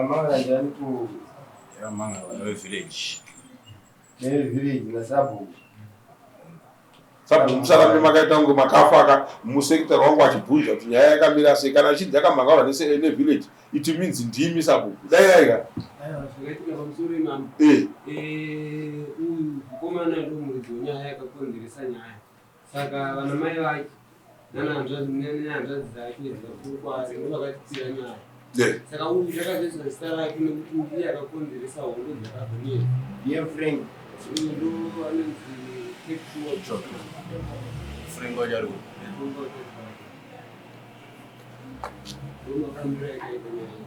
Manga njani ku manga wa village. Village na sabu msala makaita ngo makafaka musekta wangu achibvunza kuti nyaya yakamira sei kana chidza kamanga vanese ne village it means ndimi sabu daiga zvakaitika pamusoro imam komana ndo muridzi wenyaya yakakonzeresa nyaya saka vana mai vake nanhanzvadzi dzake dzakuru ndo vakatitsira nyaya saka uyu zvakazoiswa zita rake nekuti ndiye akakonzeresa hondo dzakabvonera ye Frank uyu ndo anonzi Frank Ojaru.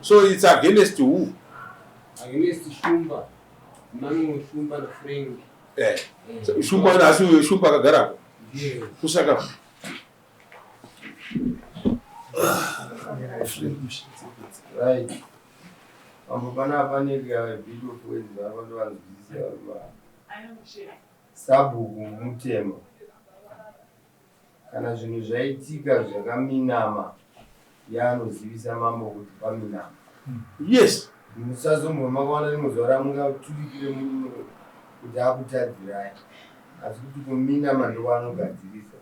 So it's against who? Against Shumba. Manu Shumba na Frank. So Shumba na asu Shumba kagara. Yeah. Kusaka. right. Ambopana panega video kwezi abantu vanzisa sabu mutema kana zvinhu zvaitika zvakaminama yaanozivisa mambo kuti paminama. Yes. Musazombo makawana rimwe zuva ramungaturikire munhu kuti akutadzirai asi kuti kuminama ndowanogadzirisa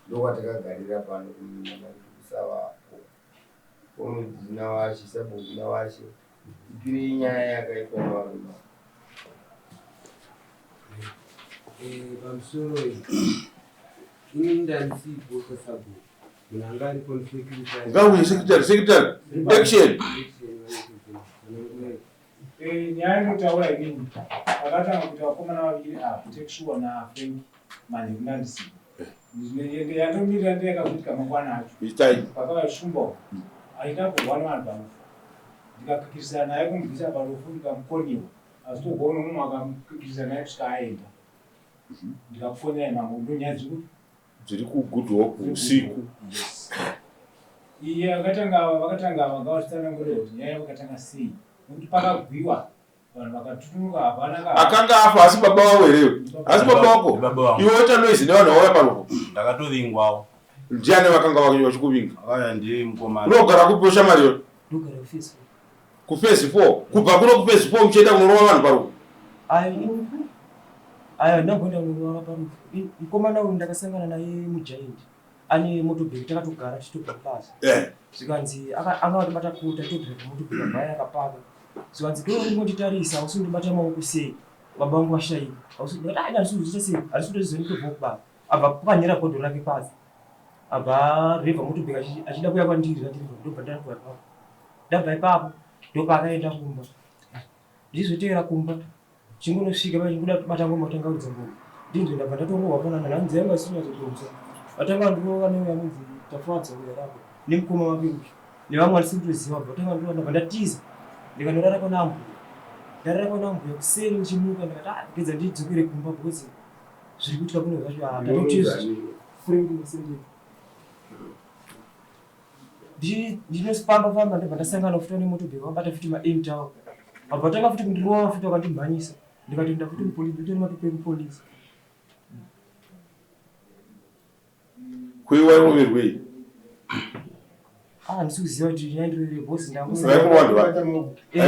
ndokwatakagarira pano kuminama kusavapo omudzina washe sabhokuna washe ipire inyaya yakaitwa nevarume pamusoro ini ndanisipo sasabu munhu ari konflikita Ngawe secretary action. nyaya inotaura inini vakatanga kuti vakomana vaviri tekshua naFrank manje kunandisipo yandomirira ndeyakazoitika mangwana acho pakava Shumba aita kurwana vanhu parufu ndikakikirisana naye kumubvisa parufu ndikamukoniwa asi togona mumwe akakikirisana naye kusvika aenda ndikakufonera mambo ndonyaya dziri kugood walk usiku. iye vakatanga vakavachitsanangurira kuti nyaya vakatanga sei nokuti pakagwiwa vanhu vakatutunuka hapana akanga afa asi baba wawo here asi baba wako iwe waita noise nevanhu vauya parufu Ndakatovingwawo. ndiani vakanga vachikuvinga Aya ndiye mukomana. unogara kuposha mari ndogara kufesi kufesi 4 kubva kuno kufesi 4 muchienda kunorova vanhu parufu aya ndagonda kunorova parufu mukomana uyu ndakasangana naye mujaindi ane motobheki takatogara tichitobva pasi zvikanzi angatibata kuta tobheka motobheki bhaya yakapaka zvikanzi doo ringotitarisa hausi ndibata maoko sei baba vangu vashaika hausiaisuita sei harisi kutozizwa nditobva kubaba abva pakanyera godho rake pasi abva revha motobheki achida kuya kwandiri zvatireva ndobva ndakuya papo ndabva ipapo ndopakaenda kumba ndizotevera kumba chingonosvika pachinguda bata ngoma kutanga kuridza ngoma ndinzo ndabva ndatongorwa panana nhanzi yangu asina zotomsa vatanga ndiro anonzi tafadza uya rapo nemukoma wake uyu nevamwe varisikutoziva vatanga ndiro ndabva ndatiza ndikanorara pana mbuya ndarara pana mbuya kuseri uchimuka ndikati pedza ndidzokere kumba because zviri kuitika kuno zvacho tatotizva Frank musenge ndinofamba ndabva ndasangana futi nemotobheki wabata futi ma-aim tawo abva tanga futi kundirova futi wakandimhanyisa ndikatoenda futi mupolisi nditori mapepe mupolisi kuiwa roverwei ndisi kuziva kuti nyandirere bosi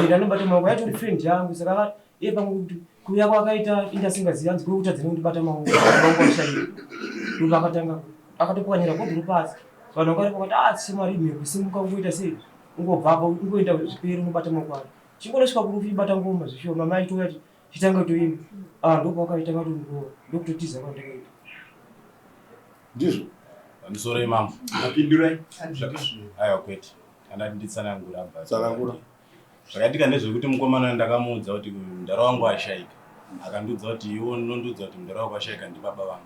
ndanobata maoko yacho friend yangu saka pamwe kuti kuya kwakaita indasingazivi anzi kwekuti adzine kundibata maoko ashaii ndopa akatanga akatopwanyira godhoro pasi vanhu vakaripo kati semarime kusimuka ungoita sei ungobvapo ungoenda zviperi unobata maoko acho chingonosvika kurufi ibata ngoma zvishoma mama aitoya kuti chitanga toima ndopa wakaitanga tondirova ndokutotiza kwandakaita ndizvo Pamusoro imam. apindurai Aya kwete. Kana nditsanangura bva. tsanangura Zvakaitika ndezvekuti mukomana ndakamuudza kuti mundara wangu ashaika. Akandudza kuti iwo unondudza kuti mundara wangu ashaika ndi baba vangu.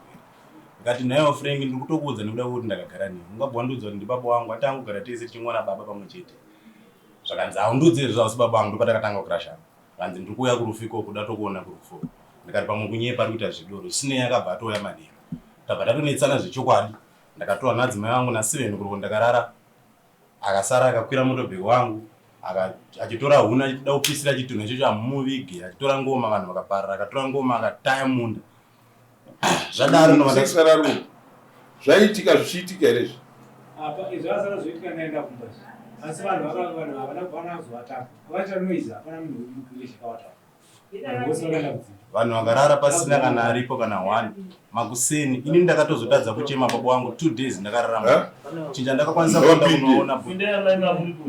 Ndikati nayo Frank ndiri kutokuudza nekuda kuti ndakagara newe. Ungabva ndudza kuti ndi baba wangu atangu gara tese tichimwana baba pamwe chete. Zvakanzi aundudze zvausi baba wangu ndopatakatanga kurashana. Kanzi ndiri kuuya kurufiko kuda tokuona kurufu. Ndikati pamwe kunyepa ari kuita zvidoro zvisinei akabva atoya madero. Tabva tatonetsana zvechokwadi. Ndakatora nadzimai vangu na7 kuruko ndakarara akasara akakwira motobheki wangu achitora huna achida kupisira chitunhu ichocho amuvigi achitora ngoma vanhu vakaparara akatora ngoma akataya munda zvadaro zvaitika zvichiitika here apa izvo asara zvoitika ndaenda kumbasi asi vanhu havana kuzovatapo vakaita noise hapana munhu uri chakawatapo vanhu vose vakaenda kudzimba. Vanhu vakarara pasina kana aripo kana 1 makuseni. Ini ndakatozotadza kuchema baba wangu 2 days ndakararama. Chinja ndakakwanisa kuenda kunoona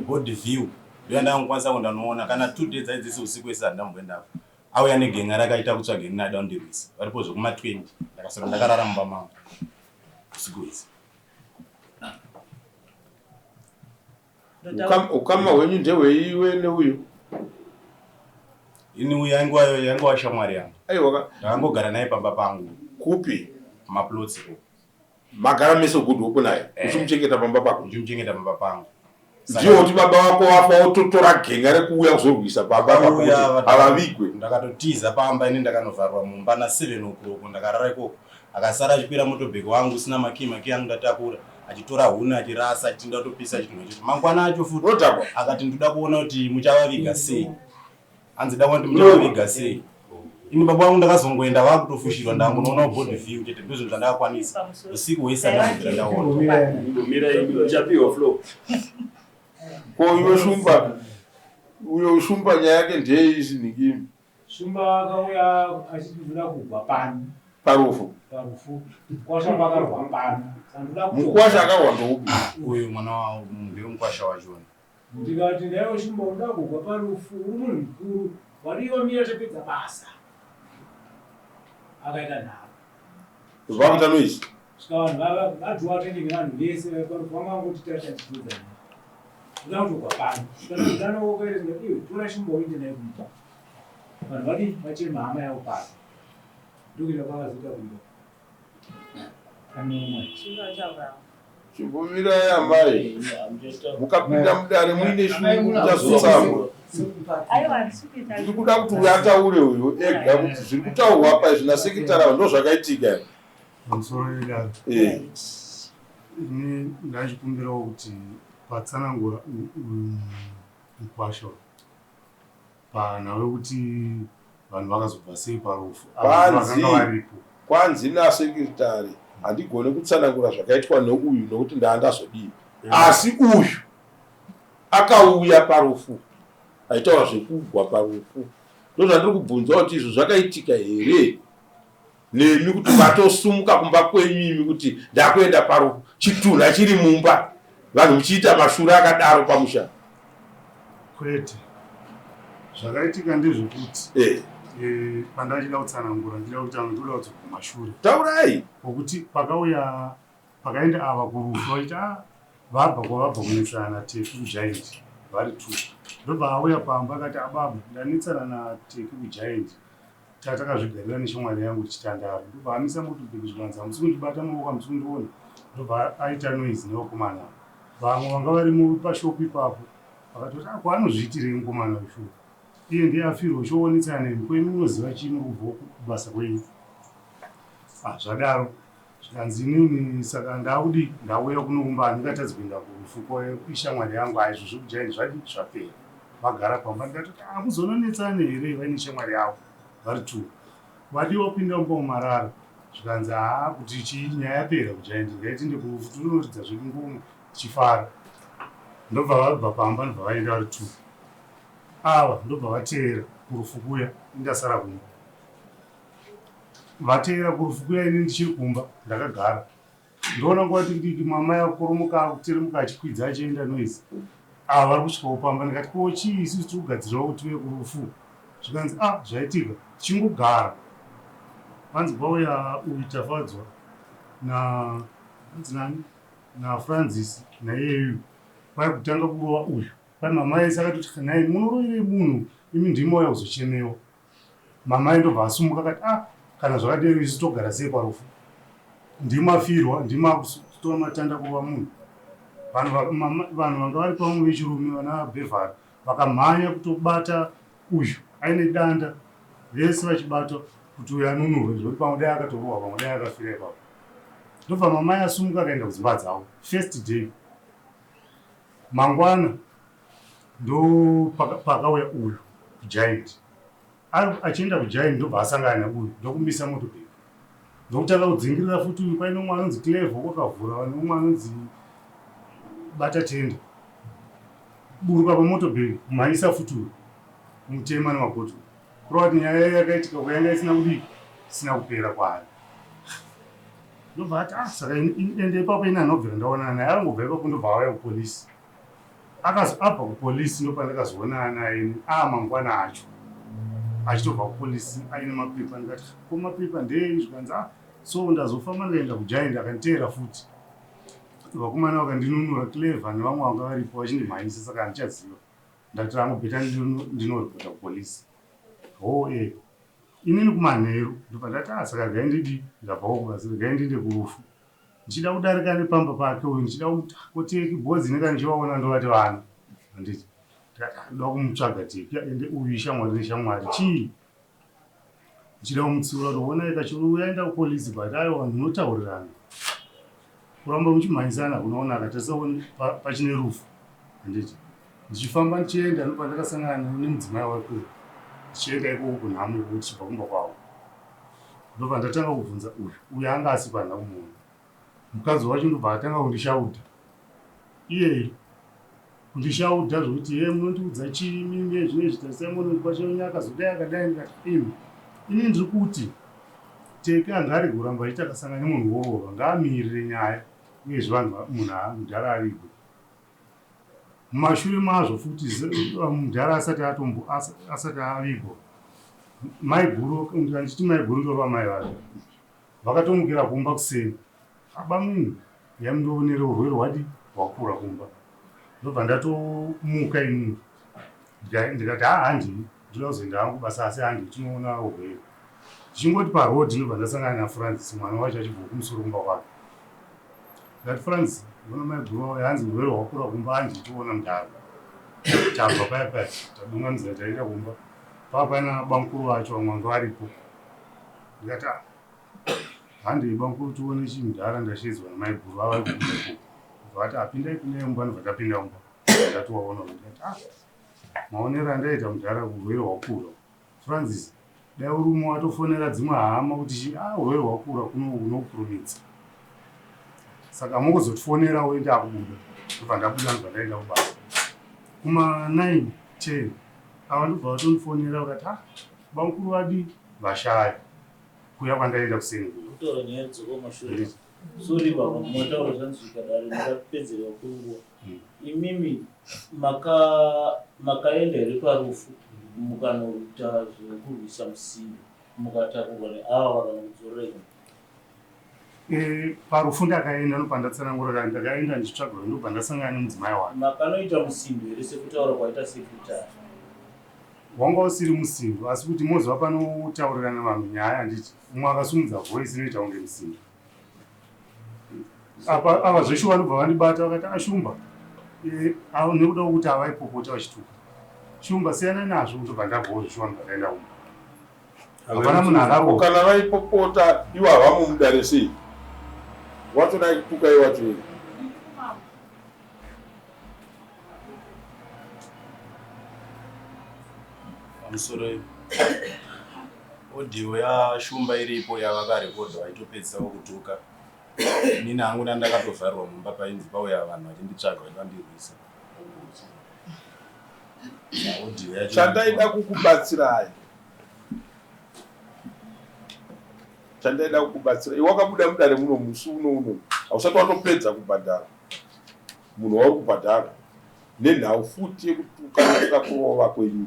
body view. Ndio ndakakwanisa kuenda kunoona kana 2 days aidzisi usiku wese andamboenda. Auya negenga rakaita kutsvaga ini nada undirwisa. Varipo zvokuma 20 ndakasara ndakararama pamangu usiku wese. Ukama wenyu ndeweiwe neuyu. Ini uyu yangu washamwari yangu. Aiwa ndakangogara naye pamba pangu. Kupi? Maplotsi. Magara meso good upo naye. Uchimuchengeta pamba pako. Uchimuchengeta pamba pangu. Ndiyo kuti baba wako wafa ototora genga rekuuya kuzorwisa baba pako avavigwe. Ndakatotiza pamba ini ndakanovharwa mumba na 7 o'clock ndakarara ikoko. Akasara achipira motobheki wangu usina maki yangu ndatakura. Achitora huna achirasa achinda topisa chinhu ichi. Mangwana acho futi akati ndoda kuona kuti muchavaviga sei. Anzi da kuti muchavaviga sei. Ini baba wangu ndakazongoenda vakutofushirwa ndangunoona body view chete ndizvo zvandakakwanisa. Usiku wese ndaona. Ndomira ibi uchapiwa flow. Ko uyo shumba nyaya yake ndeizi nikimi. Shumba akauya achitoda kugwa pani. Parufu. Kwasha pakarwa pani. Mukwasha akarwa ndoupi. Uyu mwana wawo ndio mukwasha wachona. Ndikati ndayo shumba unoda kugwa parufu uri munhu mukuru wariyo mira tapedza basa. Akaita nharo. Zvakuita noise. Saka vanhu vadhiwa atendingi vanhu vese parufu vangangoti tachitidza. Unoda kugwa pani. Kana utano wokuerenga iwe tora shumba uinde naye kumba. Vanhu vadi vachema hama yavo pasi. Ndokuita kwakazoita kundo. Chimbomira yamai. Mukapinda mudare muine shungu mutazotsamwa. Ndiri kuda kuti uyataure uyu ega kuti zviri kutaurwa apa izvi nasekitara ndo zvakaitika. Pamusoro edaro. Ini ndachikumbirawo kuti patsanangura mukwasha panhau yokuti vanhu vakazobva sei parufu vakanga varipo. Kwanzi nasekitari handigone kutsanangura zvakaitwa neuyu nokuti ndaandazodii. Asi uyu akauya parufu. Aitaura zvekugwa parufu. Ndozvandiri kubvunza kuti izvo zvakaitika here? Nemi kuti matosumuka kumba kwenyu imi kuti ndakuenda parufu. Chitunha chiri mumba. Vanhu muchiita mashura akadaro pamusha. Kwete. Zvakaitika ndezvekuti pandachida kutsanangura ndida kuti ndoda kuti kumashure. Taurai. Ngokuti pakaenda ava kurufu vaita vabva kwavabva kunetsana naTeki kuJaindi vari 2. Ndobva auya pamba akati ababa ndanetsana naTeki kuJaindi. Takazvigarira neshamwari yangu chitandaro. Ndobva amisa motobheki zvikanzi hamusi kundibata maoko hamusi kundiona. Ndobva aita noise nevakomana. Vamwe vanga vari pashopu ipapo vakatoti kwaanozviitirei mukomana ushu. Iye ndiye afirwa uchiwonetsana nemi kwemi munoziva chii muri kubva kubasa kwenyu. Zvadaro zvikanzi inini saka ndauya kunoumba ndingatadzi kuenda kurufu ishamwari yangu aizvo zvekujaini zvapera. Vagara pamba ndikatoti hamuzononetsane here vaine shamwari yavo vari 2. Vadiwa kupinda mumba mumarara. Zvikanzi kuti chii nyaya yapera kujaini ngaitinde kurufu tinonoridza zvedu ngomu tichifara. Ndobva vabva pamba ndobva vaenda vari 2. Ava ndobva vateera kurufu kuya ndasara kumba. Vateera kurufu kuya ini ndichiri kumba ndakagara. Ndoona nguva diki mamai akoromoka kuteremuka achikwidza achienda noise. Ava vari kusvikawo pamba ndikati ko chii isusu tiri kugadzirawo kuti tuve kurufu. Zvikanzi zvaitika tichingogara. Vanzi pauya uyu tafadzwa naFrancis naiyeyu vaikutanga kurova uyu. Mamai ese akatoti nai munorovere munhu imi ndimi wauya kuzochemewa. Mamai ndobva asumuka akati kana zvakadero isu togara sei parufu. Ndimi afirwa ndimi akutora matanda kuva munhu. Vanhu vanga vari pamwe vechirume vana Bhevhara vakamhanya kutobata uyu aine danda vese vachibatwa kuti uyu anunurwe zvekuti pamwe dai akatorohwa pamwe dai akafira ipapo. Ndobva mamai asumuka akaenda kudzimba dzavo. First day mangwana ndo pakauya uyu kuJaindi. Achienda kuJaindi ndobva asangana neuyu ndokumisa motobheki. Ndokutanga kudzingirira futi uyu paine umwe anonzi Clevo wakavhura vane umwe anonzi Bata Tenda. buruka pamotobheki kumhanyisa futuro mutema nemapoto kurova kuti nyaya yakaitika kwayanga isina kudii isina kupera kwayo ndobva ati saka ende ipapo ina anobvira ndaonana naye angobva ipapo ndobva auya kupolisi abva kupolisi ndopandakazoonana naye mangwana acho achitobva kupolisi aine mapepa ndikati ko mapepa ndei zvikanzi so ndazofamba ndaenda kujaindi akanditeera futi vakomana vakandinunura clever nevamwe vanga varipo vachindimhanyisa saka handichaziva ndati rangobheta ndinoripota kupolisi inini kumanheru ndobva ndati saka gai ndidi ndabvawo kubasa gai ndiende kurufu ndichida kudarika nepamba pake uyu ndichida kuteki bhodzi neka ndichivaona ndovati vana handiti ndoda kumutsvaga teki ende uyu ishamwari neshamwari chii ndichida kumutsiura toona ikachiuyaenda kupolisi but aiwa ndinotaurirana kuramba muchimhanyisana kunoona akatasaoni pachine rufu handiti ndichifamba ndichienda ndopa ndakasangana nemudzimai wake ndichienda ikoko kunhamo kuchibva kumba kwavo ndobva ndatanga kubvunza uyu anga asikwana kumuona mukadzi wacho ndobva atanga kundishaudha iyeyi kundishaudha zvokuti munondiudza chii mimi zvine zvitarisaimonondikwachonye akazodai akadai ndikati ini ndiri kuti teke anga ari kuramba achiti akasangana nemunhu worova ngaamirire nyaya uyezve munhu mudhara ariko mumashure mazvo futi mudhara asati avigwa mai guru ndikanditi mai guru ndorova mai vake vakatomukira kumba kuseni abamini yamundionere urwere hwadi hwakura kumba ndobva ndatomuka inini ndikati handi ndinoda kuzoenda hangu basa asi handi tinoona urwere ndichingoti parodi ndobva ndasangana naFrancis mwana wacho achibva kumusoro kumba kwake ndikati Francis ona mai guru yanzi urwere hwakura kumba handi toona mudhara tabva paya tadungamidza taenda kumba papaina bamukuru vacho vamwe vanga varipo ndikati handei bamukuru tione chimudhara ndashedzwa namai guru avari kukumeko vati apindai kune mumba ndobva tapinda mumba ndatowaona ndikati maonero andaita mudhara urwere hwakura Francis dai uri umwe watofonera dzimwe hama kuti urwere hwakura kunokurumidza saka mukuzotifonera woenda akubuda ndobva ndabuda ndobva ndaenda kubasa kuma 9:10 ava ndobva vatondifonera vakati bamukuru vadi vashaya kuya kwandaenda kuseni kutora nyaya dzokomashure sori baba mataura zvanzvika dare makapedzera kuruwa imimi makaenda here parufu mukanoita zvekurwisa musimbi mukatakurwa neava kana kudzoreka parufu ndakaenda ndobva ndatsanangurira ndakaenda ndichitsvagwa ndobva ndasangana nemudzimai wake makanoita musimbi here sekutaura kwaita sekretari wanga usiri musimbi asi kuti mozova panotaurirana vanhu nyaya handiti umwe akasumudza voisi inoita kunge musimbi ava zveshe vanobva vandibata vakati ashumba nekuda kuti avaipopota vachituka shumba siyana nazvo kutobva ndabvawo zveshe vanhu vakaenda umba hapana munhu akaroa kana vaipopota ivo havamumudare sei watoda kutuka iwacho pamusoro odhiyo yashumba iripo yavakarekodha vaitopedzisa kutuka nini hangu ndandakatovharirwa mumba painzi pauya vanhu vachinditsvaga vati vandirwisa odhiyo yacho chandaida kukubatsirai wakabuda mudare muno musi uno hausati watopedza kubhadhara munhu wauri kubhadhara nenhau futi yekutuka kurova kwenyu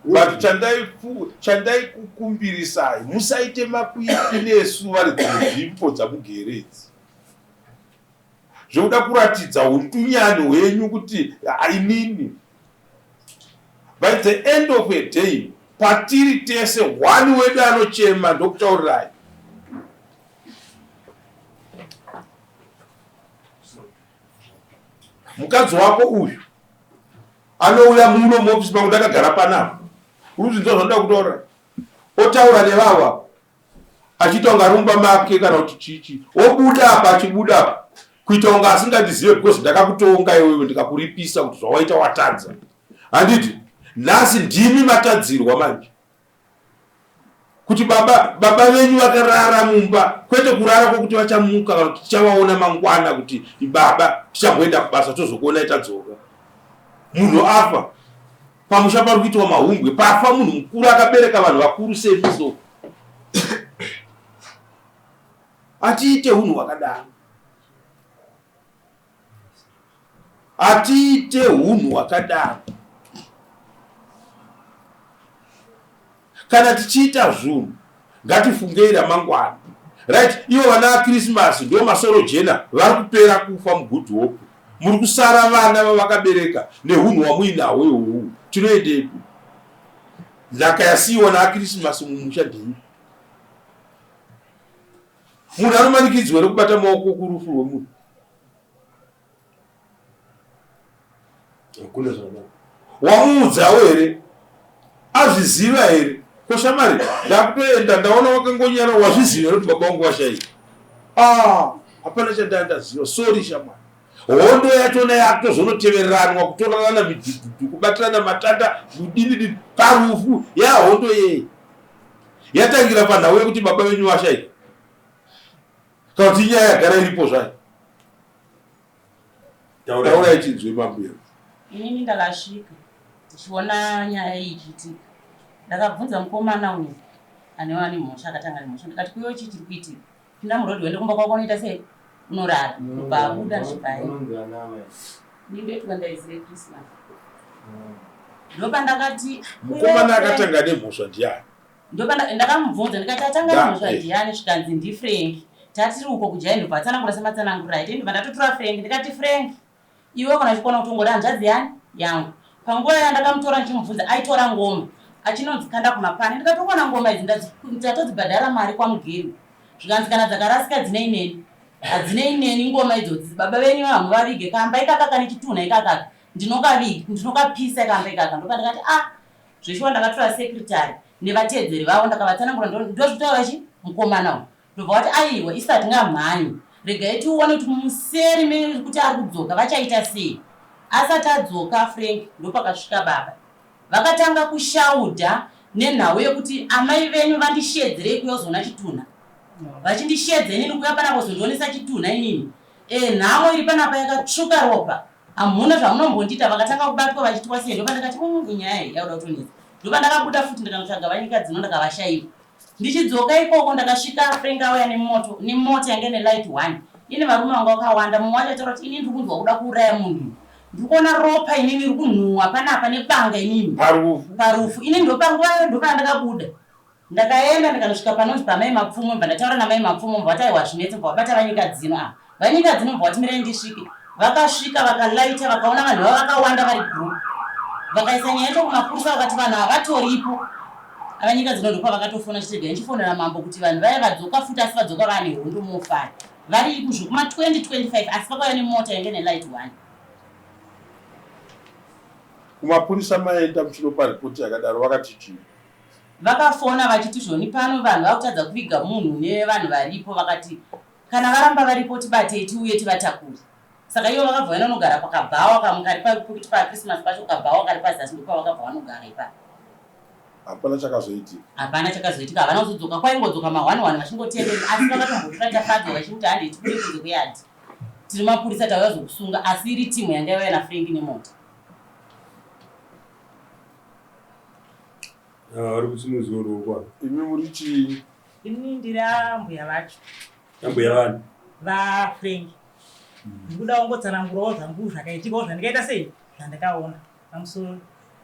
but chandai kukumbirisai musaite makwikwi nesuva redzimbo dzamugeredzi zvokuda kuratidza utunyani hwenyu kuti hainini by the end of a day patiri tese wani wedu anochema ndokutaurirai mukadzi wako uyu anouya muno muofisi pangu ndakagara panapa uruzinzo zvanoda kutaura otaura nevava achiita kunga rumba make kana kuti chichi obuda apa achibuda apa kuita kunga asingandizive because ndakakutonga iwewe ndikakuripisa kuti zvawaita watadza handiti nhasi ndimi matadzirwa manje kuti baba venyu vakarara mumba, kwete kurara kwokuti vachamuka kana tichavaona mangwana kuti baba tichagoenda kubasa tozokuona itadzoka. Munhu afa pamusha pari kuitwa mahumbwe, pafa munhu mukuru akabereka vanhu vakuru semiso. Atiite hunhu hwakadaro, atiite hunhu hwakadaro. Kana tichiita zvinhu ngatifungei ramangwana. Right, ivo vana Christmas ndio masoro jena vari kupera kufa mugood hope. Muri kusara vana vavakabereka nehunhu hwamuinahwo ihwohwo. Tinoendepi? Nhaka yasiiwa naChristmas mumusha ndii? Munhu anomanikidzwa here kubata maoko kurufu rwemunhu? Wamuudzawo here? Azviziva here? Koshamari, ndakutoenda ndaona wakangonyara wazviziva here kuti baba vangu washaika. Hapana chandandaziva, sorry shamari. Hondo yachona yakutozonoteveranwa kutorana midhudhu kubatirana matanda kudini parufu hondo yeye yatangira panhau yekuti baba venyu washaika kana kuti nyaya yagara iripo zvayo. Taura ichinzwe mabwero. Inini ndakasvika tichiona nyaya iyi ichiitika, ndakabvunza mukomana uyu ane wani mhosva akatanga nemhosva, ndikati kuyo chii chiri kuitika? Pinda murodhi wende kumba kwako unoita sei? Unorara ukabuda ndibhaye ndindoitwa ndaizire Christmas. Ndopandakati mukomana akatanga nemhosva ndiani? Ndakamubvunza ndikati atanga nemhosva ndiani? Zvikanzi ndiFrank. Tatiri uko kujai ndobva atsanangura sematsanangura aite, ndibva ndatotora Frank ndikati Frank, iwe kana uchikona kutongoda hanzvadzi yani yangu. Panguva yandakamutora ndichimubvunza aitora ngoma achinonzi kanda kumapani, ndikatokona ngoma idzi ndatodzibhadhara mari kwamugeri. Zvikanzi kana dzakarasika dzine ineni hadzine ineni ngoma idzodzi, baba venyu hamuvavige kamba ikaka kane chitunha ikakaka ndinokapisa kamba ikaka. Ndoka ndikati zveshuwa ndakatora sekretari nevatedzeri vavo ndakavatsanangura ndozvitaura vachi mukomana uyu. Ndobva vati aiwa isati ngamhanyi regai tione kuti museri mekuti ari kudzoka vachaita sei. Asati adzoka Frank ndopakasvika baba, vakatanga kushaudha nenhau yekuti amai venyu vandishedzerei kuyozona chitunha, vachindishedza inini kuya panapa kuzondionesa chitunha inini. Nhamo iri panapa yakatsvuka ropa, hamuna zvamunombondita. Vakatanga kubatwa vachitwa sei. Ndopa ndakati inyaya yauda kutonesa. Ndopa ndakabuda futi ndikanotsvaga vanyika dzino ndakavashaiwa. Ndichidzoka ikoko ndakasvika Frank auya nemota yange nelight 1 ine varume vanga vakawanda. Mumwe wacho ataura kuti inini ndiri kunzwa kuda kuuraya munhu, ndiri kuona ropa inini iri kunhuhwa panapa nebanga inini parufu. Inini ndopanguvayo ndopa ndakabuda ndakaenda ndikanosvika panonzi pamai mapfumo. Mbva ndataura namai mapfumo mbva vati aiwa zvinetse, mbva vabata vanyika dzino. Vanyika dzino mbva vati mirei ndisvike. Vakasvika vakalaita vakaona vanhu vavo vakawanda vari group, vakaisa nyaya yacho kumapurisa vakati vanhu havatoripo. Avanyika dzino ndopa vakatofona chitega ndichifonera mambo kuti vanhu vaya vadzoka futi asi vadzoka vane hondo mofara vari kuzvokuma 2025 asi vakauya nemota yange nelight 1. Kumapurisa maenda muchinopa ripoti yakadaro vakati chii? Vakafona vachiti zvoni pano vanhu vakutadza kuviga munhu nevanhu varipo, vakati kana varamba varipo tibatei tiuye tivatakure. Saka ivo vakabva vanonogara pakabhawa kamukari pakuti paChristmas pacho kabhawa kari pazasi ndopa vakabva vanogara ipapo. Hapana chakazoitika. Hapana chakazoitika. Havana kuzodzoka, kwaingodzoka ma1 vachingotendera asi vakatombotora tafadzwa vachimuti handi tikuri kunze kuyadhi tiri mapurisa tauya zokusunga, asi iri timu yanga yauya naFrank nemota. Ari kusimudzwa rokwa. Imi muri chii? Ini ndiri mbuya vacho. Mbuya vanhu vaFrank. Ndikuda kungotsanangurawo zvangu zvakaitikawo zvandikaita sei zvandakaona pamusoro.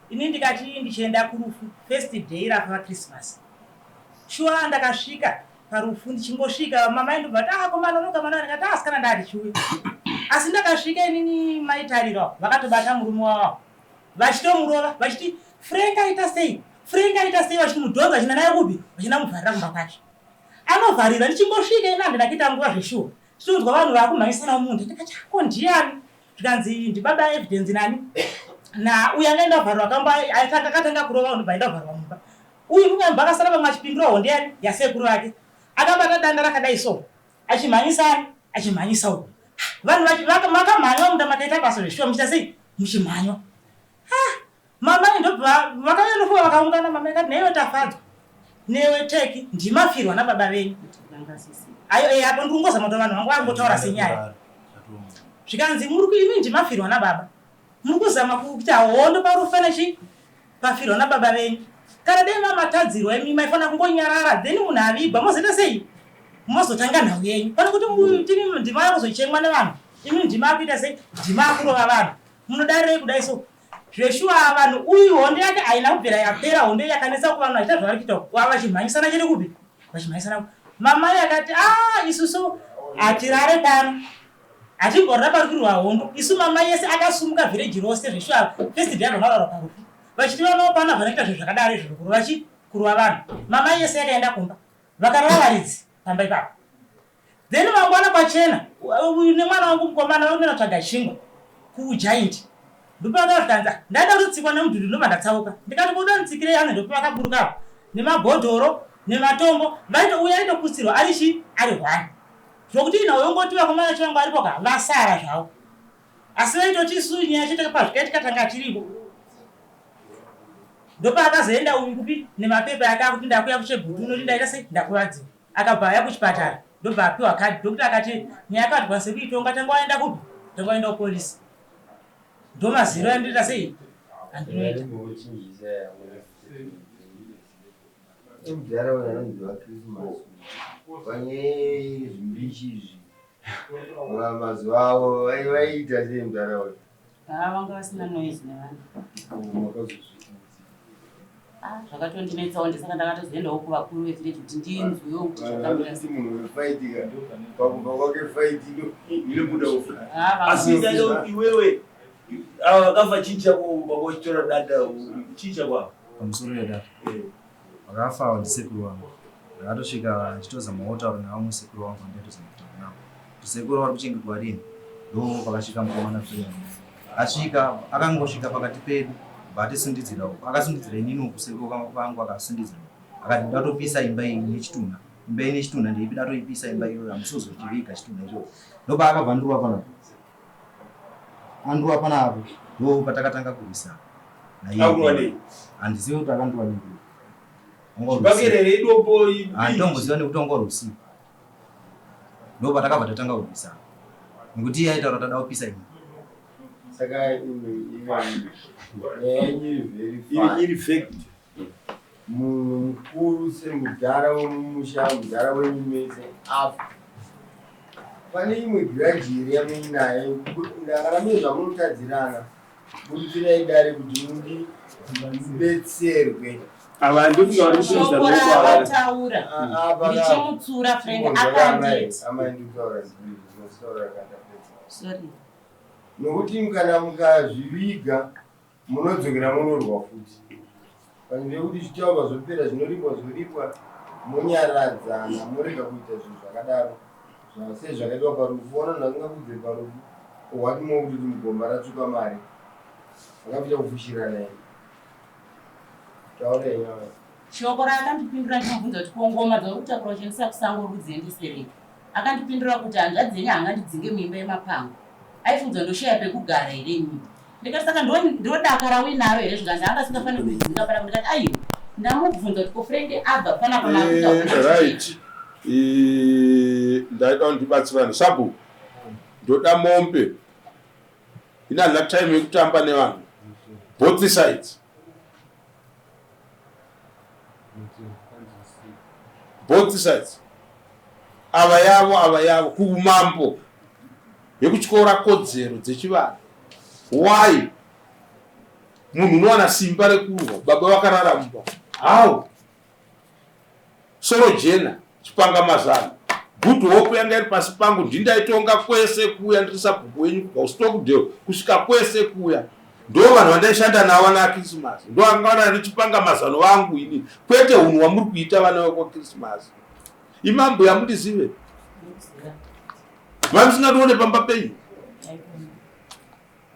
Ini ndikati ndichienda kurufu first day rafa Christmas. Shuwa ndakasvika parufu, ndichingosvika mama ndobva komana unokamana ndikati asikana ndari chiwe. Asi ndakasvika inini maitarira vakatobata murume wavo vachitomurova vachiti Frank aita sei, Frank aita sei, vachimudhonza vachina naye kubi vachina muvharira kumba kwake. Anovharira ndichingosvika ina handinakita nguva zveshuwa. Tinonzwa vanhu vakumhanyisana mumuntu ndikati ako ndiani? Zvikanzi ndibaba evidence nani na uyu anga ndavharwa kamba akatanga kurova unobva ndavharwa mumba. Uyu munhu ambva akasara vamwe achipindurawo ndiani yasekuru vake akabata danda rakadai so achimhanyisa uyu. Vanhu makamhanywa munda makaita basa zveshuwa muchita sei muchimhanywa. Mama ndobva vakauya nofuva vakaungana. Mama ikati naiwe tafadzwa newe teki ndimafirwa nababa venyu. Ayo apo ndingozama kuti vanhu vangu vangotaura senyaya. Zvikanzi imi ndimafirwa nababa. Muri kuzama kuti hondo parufa pafirwa nababa venyu. Kana dai mamatadzirwa imi maifana kungonyarara then munhu avibva mozoita sei? Mozotanga nhau yenyu. Pane kuti timi ndima yakuzochemwa nevanhu. Imi ndima yakuita sei? Ndima yakurova vanhu. Munodarei kudai so? Zveshuwa vanhu uyu hondo yake haina kubvira yapera, hondo yakanesa kuvanhu vachiita zvavari kuita vachimhanyisana chiri kupi? Vachimhanyisana. Mama yakati isusu hatirare pano. Hatimborora pari kurwa hondo. Isu mama yese akasumuka village rose zveshuwa first day anorara parufu. Vachiti vanopana vanoita zvinhu zvakadaro zvikuru vachikurwa vanhu. Mama yese yakaenda kumba. Vakarara varidzi pamba ipapo. Then vangwana pachena. Nemwana wangu mukomana vanotsvaga chingwa kugiant. Ndopakazvikanza ndada kutsikwa nemudhuri ndobva ndatsauka. Ndikati kuda nditsikire yangu ndopakaburuka nemabhodhoro nematombo vaitouya aitoputsirwa ari 1 zvokuti inauyo vakomana changu aripo ka vasara zvavo. Asi vaitoti isu nyaya chitaka pazvikaitika tanga tiripo. Ndopakazoenda uyu kupi nemapepa yake akuti ndakuya kuchebhutu unoti ndaita sei ndakuvadziwa. Akabva aya kuchipatara ndobva apiwa kadi. Dokita akati nyaya yakati kwanise kuitonga tangoenda kupi? Tangoenda kupolisi. Ndomaziro andita sei? Andinoita. Mudharaunda anonziva Christmas pane zvimbishi izvi mazuva avo vaiita sei mudharaunda? Vanga vasina noise nevanhu. Zvakatondinetsawo ndisaka ndakatozoendawo kuvakuru vevillage kuti ndinzwewo kuti zvakamira sei. Munhu wefaitika pakubva kwake faiti inobuda ufa. Asi ndado iwewe akafa chicha kwakuchitora dada chicha kwako pamusoro pedata vakafawo ndisekuru wangu. Ndakatosvika ndichitozama kutaura navamwe sekuru wangu ndiyatozama kutaura navo kuti sekuru vari kuchengetwa rini. Ndo pakasvika mukomana Freeman asvika akangosvika pakati pedu batisundidzirawo akasundidzira inini kusekuru vangu akasundidzira akati ndatopisa imba iyi nechitunha. Imba iyi nechitunha ndeipi ndatoipisa imba iyoyo hamusozochiviga chitunha ichoyo. Ndopa akabva nduwa panapo anduwa panapo ndo patakatanga kurwisana. Handizivi kuti akanduwa neku handongoziva nekuti ongorwusiku ndo patakabva tatanga kurwisana nekuti iye aitaura tada kupisa ini. Saka iri fact munhu mukuru semudhara wemumusha mudhara wenyu mese afa pane imwe grajiri yamuinaye ndakarame zvamunotadzirana muripirai dare kuti mudetserwe. Shoko ravataura ndichimutsura Frank akanditi. Sorry. Nokuti kana mukazviviga munodzokera munorwa futi. Panzvimbo yekuti zvitaurwa zvopera zvoripwa munyaradzana murega kuita zvinhu zvakadaro. Sezvakaitwa parufu ona zvakangabudze parufu wati mokuti mugomba ratsvuka mari vakapita kufushirana ine. Taurei nyaya. Shoko raakandipindura ndinobvunza kuti kongoma dzaukutakura uchendisa kusango rudziendiserei. Akandipindura kuti hanzvadzi yenyu hangandidzinge muimba yemapango. Aifunza ndoshaya pekugara here nyika. Ndikati saka ndodakara uinaro here zvikanzi anga asingafaniri kuidzinga panapa. Ndikati aiwa ndamubvunza kuti ko Frank abva panapa makuta. Right. Ndaida ndibatsirana sabu ndoda mombe ina time yekutamba nevanhu both sides. Both sides. Ava yavo kuumambo yekutyora kodzero dzechivanhu. Why? Munhu unowana simba rekurwa baba vakarara mumba. How? Soro jena chipanga mazana. Good hope yanga iri pasi pangu ndindaitonga kwese kuya ndiri bhuku wenyu kubva kuStockdale kusvika kwese kuya. Ndo vanhu vandaishanda navo naKrismas. Ndo angaona ndichipanga mazano vangu ini. Kwete hunhu hwamuri kuita vana vekwaKrismas. Imambo yamundizive. Vamusingatoone pamba penyu.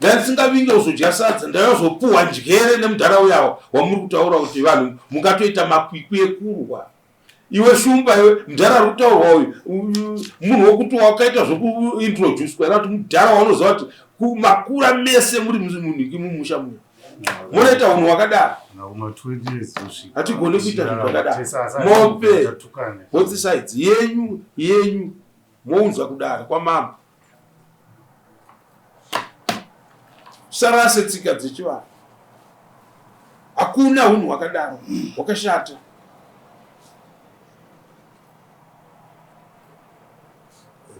Ndisingavinge uzodya sadza ndayozopuhwa njere nemudharaunda wamuri kutaura kuti vanhu mungatoita makwikwi ekurwa. Iwe shumba iwe mudhara rutaurwa uyu munhu wokuti wakaita zvokuintroduce kwera kuti mudhara waunoziva kuti kumakura mese muri munhu mumusha muno Munoita unhu hwakadaro. Nauma 20 years kusvika. Hatigoni kuita zvinhu zvakadaro. Mope both sides yenyu mounzwa kudaro kwamama. Sarase tsika dzechivanhu. Hakuna unhu hwakadaro hwakashata.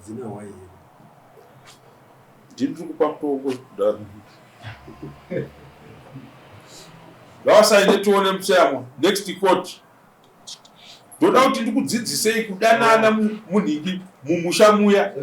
Zina why? Ndiri kupa mutongo kudaro. Vasaine tuone musemo next court. Ndoda kuti ndikudzidzisei kudanana munhingi mumusha muya.